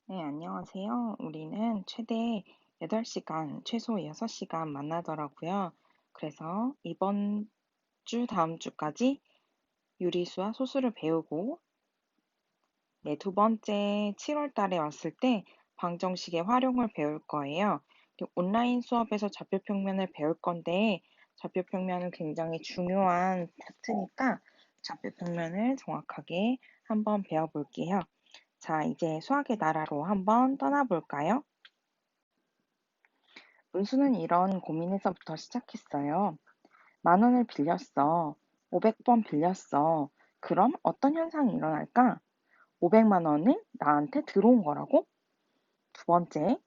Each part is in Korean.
네, 안녕하세요. 우리는 최대 8시간, 최소 6시간 만나더라고요. 그래서 이번 주, 다음 주까지 유리수와 소수를 배우고, 네, 두 번째 7월 달에 왔을 때 방정식의 활용을 배울 거예요. 그리고 온라인 수업에서 좌표평면을 배울 건데, 좌표평면은 굉장히 중요한 파트니까 좌표평면을 정확하게 한번 배워볼게요. 자, 이제 수학의 나라로 한번 떠나볼까요? 은수는 이런 고민에서부터 시작했어요. 10,000원을 빌렸어. 500번 빌렸어. 그럼 어떤 현상이 일어날까? 500만 원은 나한테 들어온 거라고? 두 번째,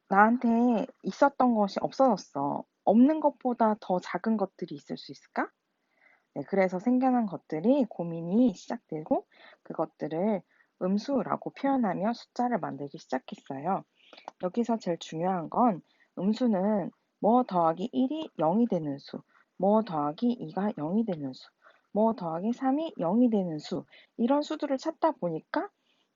나한테 있었던 것이 없어졌어. 없는 것보다 더 작은 것들이 있을 수 있을까? 네, 그래서 생겨난 것들이 고민이 시작되고 그것들을 음수라고 표현하며 숫자를 만들기 시작했어요. 여기서 제일 중요한 건 음수는 뭐 더하기 1이 0이 되는 수, 뭐 더하기 2가 0이 되는 수, 뭐 더하기 3이 0이 되는 수, 이런 수들을 찾다 보니까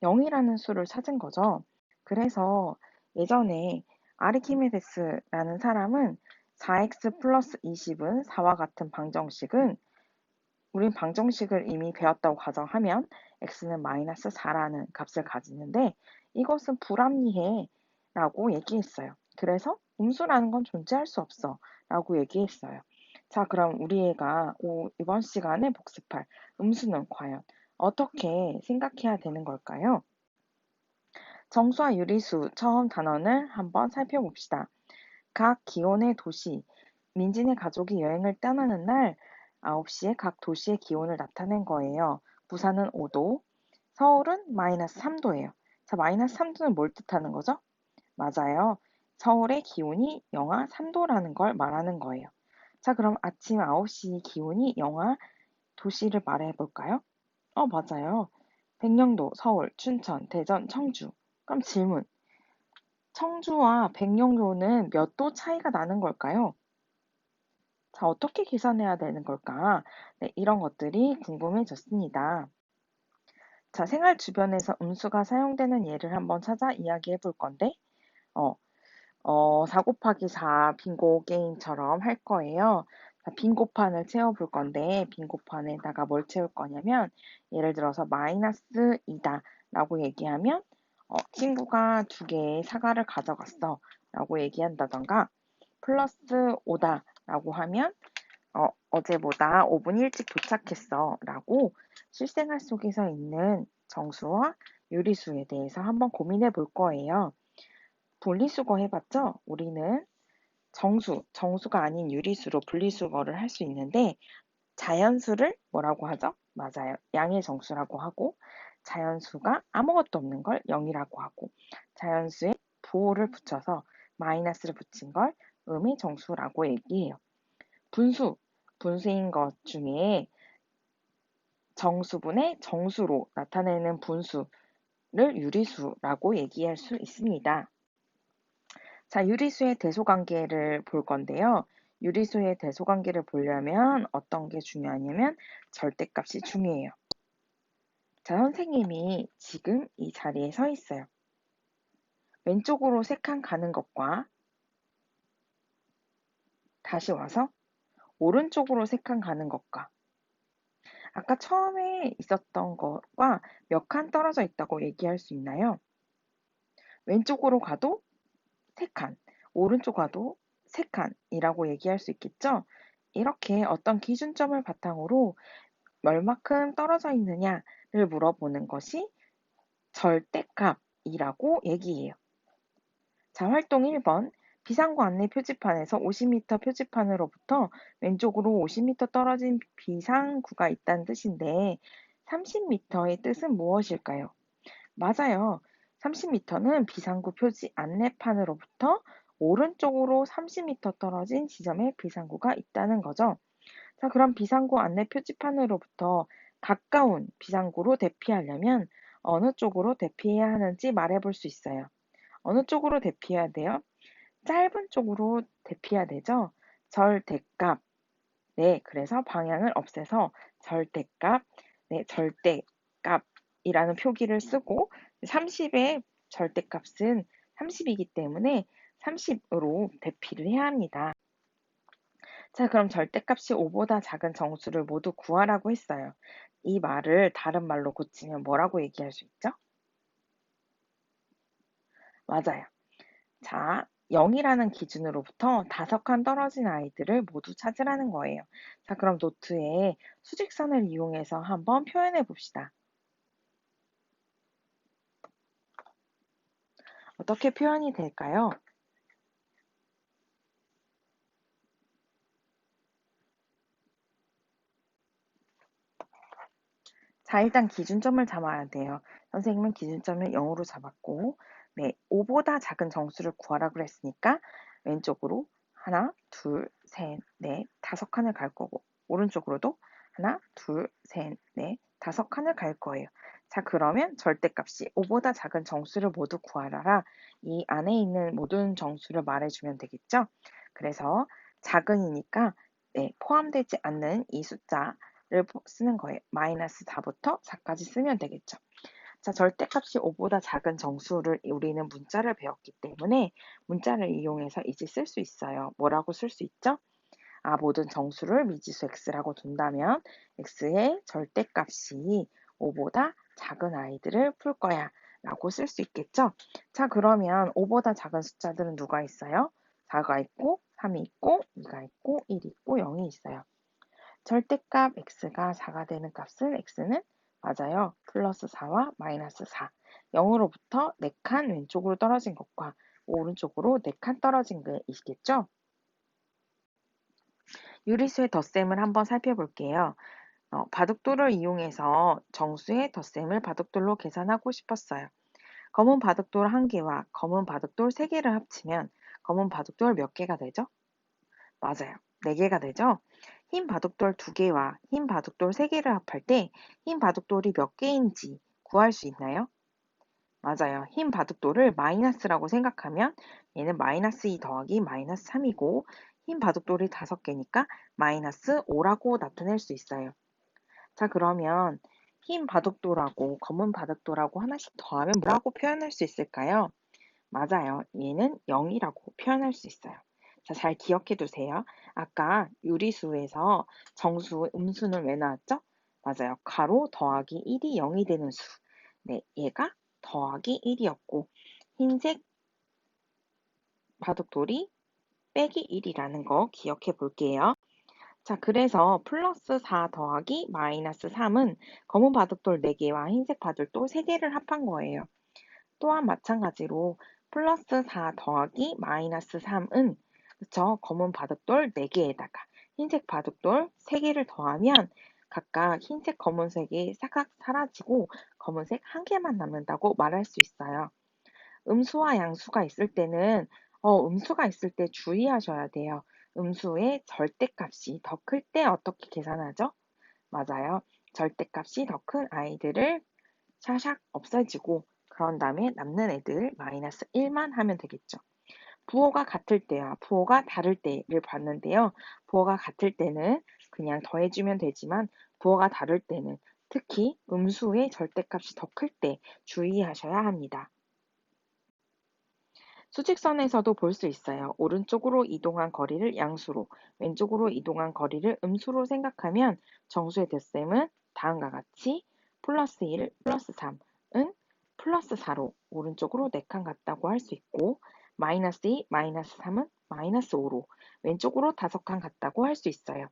0이라는 수를 찾은 거죠. 그래서 예전에 아르키메데스라는 사람은 4x 플러스 20은 4와 같은 방정식은 우린 방정식을 이미 배웠다고 가정하면 x는 마이너스 4라는 값을 가지는데 이것은 불합리해 라고 얘기했어요. 그래서 음수라는 건 존재할 수 없어 라고 얘기했어요. 자, 그럼 우리가 이번 시간에 복습할 음수는 과연 어떻게 생각해야 되는 걸까요? 정수와 유리수 처음 단원을 한번 살펴봅시다. 각 기온의 도시, 민진의 가족이 여행을 떠나는 날 9시에 각 도시의 기온을 나타낸 거예요. 부산은 5도, 서울은 마이너스 3도예요. 자, 마이너스 3도는 뭘 뜻하는 거죠? 맞아요. 서울의 기온이 영하 3도라는 걸 말하는 거예요. 자, 그럼 아침 9시 기온이 영하 도시를 말해 볼까요? 맞아요. 백령도, 서울, 춘천, 대전, 청주. 그럼 질문. 청주와 백령도는 몇 도 차이가 나는 걸까요? 자, 어떻게 계산해야 되는 걸까? 네, 이런 것들이 궁금해졌습니다. 자, 생활 주변에서 음수가 사용되는 예를 한번 찾아 이야기해 볼 건데, 어, 4 곱하기 4 빙고 게임처럼 할 거예요. 자, 빙고판을 채워볼 건데, 빙고판에다가 뭘 채울 거냐면, 예를 들어서 마이너스 2다 라고 얘기하면, 친구가 2개의 사과를 가져갔어 라고 얘기한다던가, 플러스 5다 라고 하면, 어제보다 5분 일찍 도착했어 라고 실생활 속에서 있는 정수와 유리수에 대해서 한번 고민해 볼 거예요. 분리수거 해봤죠? 우리는 정수가 아닌 유리수로 분리수거를 할 수 있는데 자연수를 뭐라고 하죠? 맞아요. 양의 정수라고 하고 자연수가 아무것도 없는 걸 0이라고 하고 자연수에 부호를 붙여서 마이너스를 붙인 걸 음의 정수라고 얘기해요. 분수인 것 중에 정수분의 정수로 나타내는 분수를 유리수라고 얘기할 수 있습니다. 자, 유리수의 대소관계를 볼 건데요. 유리수의 대소관계를 보려면 어떤 게 중요하냐면 절대값이 중요해요. 자, 선생님이 지금 이 자리에 서 있어요. 왼쪽으로 3칸 가는 것과 다시 와서 오른쪽으로 3칸 가는 것과 아까 처음에 있었던 것과 몇 칸 떨어져 있다고 얘기할 수 있나요? 왼쪽으로 가도 3칸, 오른쪽 가도 3칸이라고 얘기할 수 있겠죠? 이렇게 어떤 기준점을 바탕으로 얼마큼 떨어져 있느냐를 물어보는 것이 절대값이라고 얘기해요. 자, 활동 1번. 비상구 안내 표지판에서 50m 표지판으로부터 왼쪽으로 50m 떨어진 비상구가 있다는 뜻인데 30m의 뜻은 무엇일까요? 맞아요. 30m는 비상구 표지 안내판으로부터 오른쪽으로 30m 떨어진 지점에 비상구가 있다는 거죠. 자, 그럼 비상구 안내 표지판으로부터 가까운 비상구로 대피하려면 어느 쪽으로 대피해야 하는지 말해볼 수 있어요. 어느 쪽으로 대피해야 돼요? 짧은 쪽으로 대피해야 되죠. 절대값. 네, 그래서 방향을 없애서 절대값, 네, 절대값이라는 표기를 쓰고 30에 절대값은 30이기 때문에 30으로 대피를 해야 합니다. 자, 그럼 절대값이 5보다 작은 정수를 모두 구하라고 했어요. 이 말을 다른 말로 고치면 뭐라고 얘기할 수 있죠? 맞아요. 자, 0이라는 기준으로부터 5칸 떨어진 아이들을 모두 찾으라는 거예요. 자, 그럼 노트에 수직선을 이용해서 한번 표현해 봅시다. 어떻게 표현이 될까요? 자, 일단 기준점을 잡아야 돼요. 선생님은 기준점을 0으로 잡았고, 네, 5보다 작은 정수를 구하라 그랬으니까 왼쪽으로 하나, 둘, 셋, 넷, 5칸을 갈 거고, 오른쪽으로도 하나, 둘, 셋, 넷, 5칸을 갈 거예요. 자, 그러면 절대값이 5보다 작은 정수를 모두 구하라. 이 안에 있는 모든 정수를 말해주면 되겠죠? 그래서 작은이니까 네, 포함되지 않는 이 숫자 를 쓰는 거예요. 마이너스 4부터 4까지 쓰면 되겠죠. 자, 절대값이 5보다 작은 정수를 우리는 문자를 배웠기 때문에 문자를 이용해서 이제 쓸 수 있어요. 뭐라고 쓸 수 있죠? 아, 모든 정수를 미지수 x라고 둔다면 x의 절대값이 5보다 작은 아이들을 풀 거야 라고 쓸 수 있겠죠? 자, 그러면 5보다 작은 숫자들은 누가 있어요? 4가 있고 3이 있고 2가 있고 1이 있고 0이 있어요. 절대값 x가 4가 되는 값은 x는 맞아요. 플러스 4와 마이너스 4. 0으로부터 4칸 왼쪽으로 떨어진 것과 오른쪽으로 4칸 떨어진 게 있겠죠? 유리수의 덧셈을 한번 살펴볼게요. 바둑돌을 이용해서 정수의 덧셈을 바둑돌로 계산하고 싶었어요. 검은 바둑돌 1개와 검은 바둑돌 3개를 합치면 검은 바둑돌 몇 개가 되죠? 맞아요. 4개가 되죠? 흰 바둑돌 2개와 흰 바둑돌 3개를 합할 때 흰 바둑돌이 몇 개인지 구할 수 있나요? 맞아요. 흰 바둑돌을 마이너스라고 생각하면 얘는 마이너스 2 더하기 마이너스 3이고 흰 바둑돌이 5개니까 마이너스 5라고 나타낼 수 있어요. 자, 그러면 흰 바둑돌하고 검은 바둑돌하고 하나씩 더하면 뭐라고 표현할 수 있을까요? 맞아요. 얘는 0이라고 표현할 수 있어요. 자, 잘 기억해 두세요. 아까 유리수에서 정수, 음수는 왜 나왔죠? 맞아요. 가로 더하기 1이 0이 되는 수. 네, 얘가 더하기 1이었고 흰색 바둑돌이 빼기 1이라는 거 기억해 볼게요. 자, 그래서 플러스 4 더하기 마이너스 3은 검은 바둑돌 4개와 흰색 바둑돌 3개를 합한 거예요. 또한 마찬가지로 플러스 4 더하기 마이너스 3은 그쵸? 검은 바둑돌 4개에다가 흰색 바둑돌 3개를 더하면 각각 흰색, 검은색이 싹 사라지고 검은색 1개만 남는다고 말할 수 있어요. 음수와 양수가 있을 때는 음수가 있을 때 주의하셔야 돼요. 음수의 절대값이 더 클 때 어떻게 계산하죠? 맞아요. 절대값이 더 큰 아이들을 샤샥 없어지고 그런 다음에 남는 애들 마이너스 1만 하면 되겠죠. 부호가 같을 때와 부호가 다를 때를 봤는데요. 부호가 같을 때는 그냥 더해주면 되지만 부호가 다를 때는 특히 음수의 절대값이 더 클 때 주의하셔야 합니다. 수직선에서도 볼 수 있어요. 오른쪽으로 이동한 거리를 양수로, 왼쪽으로 이동한 거리를 음수로 생각하면 정수의 덧셈은 다음과 같이 플러스 1, 플러스 3은 플러스 4로 오른쪽으로 4칸 갔다고 할 수 있고 마이너스 2, 마이너스 3은 마이너스 5로 왼쪽으로 5칸 갔다고 할 수 있어요.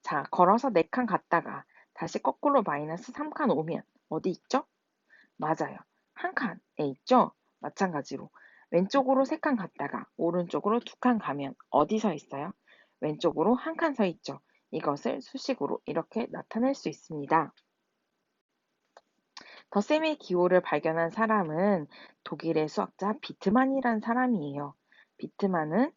자, 걸어서 4칸 갔다가 다시 거꾸로 마이너스 3칸 오면 어디 있죠? 맞아요. 한 칸에 있죠? 마찬가지로 왼쪽으로 3칸 갔다가 오른쪽으로 2칸 가면 어디 서 있어요? 왼쪽으로 한 칸 서 있죠. 이것을 수식으로 이렇게 나타낼 수 있습니다. 덧셈의 기호를 발견한 사람은 독일의 수학자 비트만이란 사람이에요. 비트만은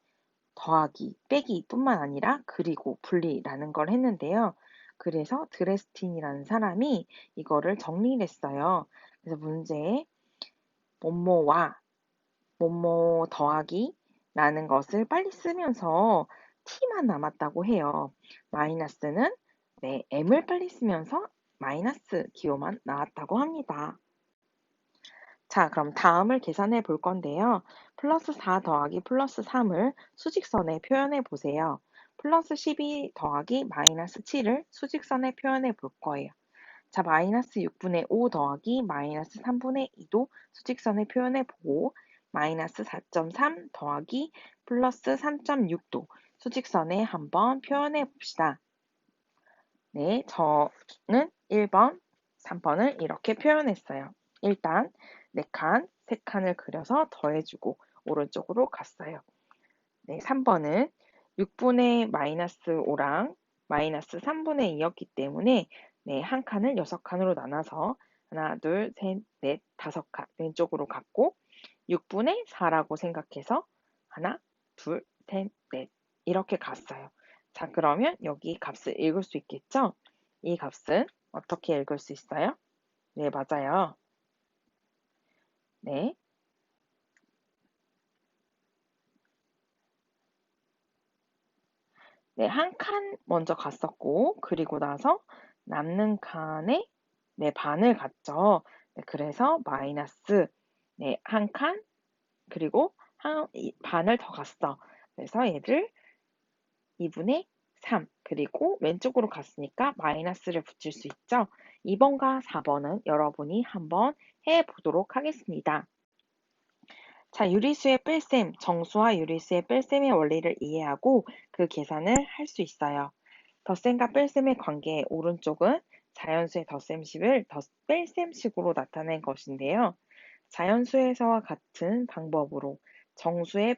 더하기, 빼기 뿐만 아니라 그리고 분리라는 걸 했는데요. 그래서 드레스틴이라는 사람이 이거를 정리를 했어요. 그래서 문제에 뭐뭐와 뭐뭐 더하기라는 것을 빨리 쓰면서 t만 남았다고 해요. 마이너스는 네, m을 빨리 쓰면서 마이너스 기호만 나왔다고 합니다. 자, 그럼 다음을 계산해 볼 건데요. 플러스 4 더하기 플러스 3을 수직선에 표현해 보세요. 플러스 12 더하기 마이너스 7을 수직선에 표현해 볼 거예요. 자, 마이너스 6분의 5 더하기 마이너스 3분의 2도 수직선에 표현해 보고, 마이너스 4.3 더하기 플러스 3.6도 수직선에 한번 표현해 봅시다. 네, 저는 1번, 3번을 이렇게 표현했어요. 일단 4칸, 3칸을 그려서 더해주고 오른쪽으로 갔어요. 네, 3번은 6분의 마이너스 5랑 마이너스 3분의 2였기 때문에 네, 한 칸을 6칸으로 나눠서 하나, 둘, 셋, 넷, 5칸 왼쪽으로 갔고 6분의 4라고 생각해서 하나, 둘, 셋, 넷 이렇게 갔어요. 자, 그러면 여기 값을 읽을 수 있겠죠? 이 값은 어떻게 읽을 수 있어요? 네, 맞아요. 네. 네, 한 칸 먼저 갔었고, 그리고 나서 남는 칸에 네, 반을 갔죠. 네, 그래서 마이너스 네, 한 칸, 그리고 반을 더 갔어. 그래서 얘를 2분의 3, 그리고 왼쪽으로 갔으니까 마이너스를 붙일 수 있죠. 2번과 4번은 여러분이 한번 해보도록 하겠습니다. 자, 유리수의 뺄셈, 정수와 유리수의 뺄셈의 원리를 이해하고 그 계산을 할 수 있어요. 덧셈과 뺄셈의 관계, 오른쪽은 자연수의 덧셈식을 뺄셈식으로 나타낸 것인데요. 자연수에서와 같은 방법으로 정수의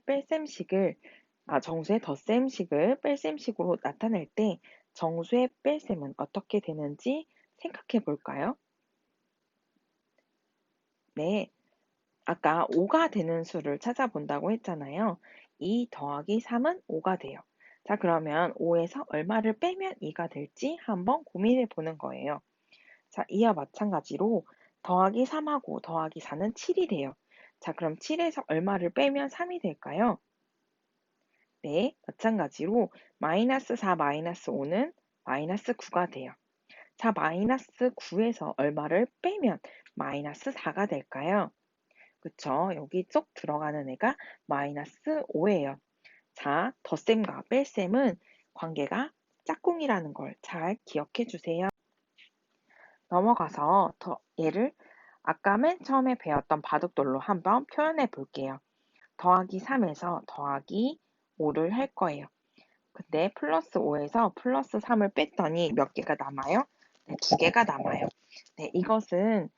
덧셈식을 뺄셈식으로 나타낼 때 정수의 뺄셈은 어떻게 되는지 생각해 볼까요? 네, 아까 5가 되는 수를 찾아본다고 했잖아요. 2 더하기 3은 5가 돼요. 자, 그러면 5에서 얼마를 빼면 2가 될지 한번 고민해 보는 거예요. 자, 이와 마찬가지로 더하기 3하고 더하기 4는 7이 돼요. 자, 그럼 7에서 얼마를 빼면 3이 될까요? 네, 마찬가지로 마이너스 4 마이너스 5는 마이너스 9가 돼요. 자, 마이너스 9에서 얼마를 빼면 마이너스 4가 될까요? 그쵸? 여기 쏙 들어가는 애가 마이너스 5예요. 자, 덧셈과 뺄셈은 관계가 짝꿍이라는 걸 잘 기억해 주세요. 넘어가서 얘를 아까 맨 처음에 배웠던 바둑돌로 한번 표현해 볼게요. 더하기 3에서 더하기 5를 할 거예요. 근데 플러스 5에서 플러스 3을 뺐더니 몇 개가 남아요? 네, 2개가 남아요. 네, 이것은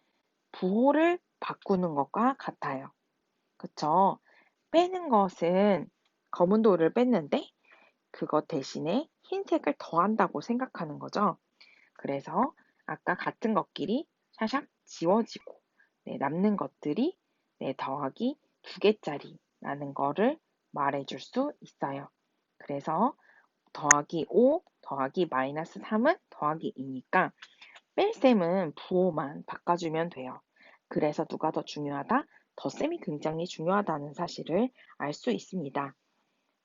부호를 바꾸는 것과 같아요. 그쵸? 빼는 것은 검은 돌을 뺐는데 그것 대신에 흰색을 더한다고 생각하는 거죠. 그래서 아까 같은 것끼리 샤샥 지워지고 네, 남는 것들이 네, 더하기 2개짜리라는 거를 말해줄 수 있어요. 그래서 더하기 5 더하기 마이너스 3은 더하기 2니까 뺄셈은 부호만 바꿔주면 돼요. 그래서 누가 더 중요하다? 덧셈이 굉장히 중요하다는 사실을 알 수 있습니다.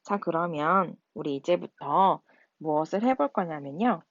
자, 그러면 우리 이제부터 무엇을 해볼 거냐면요.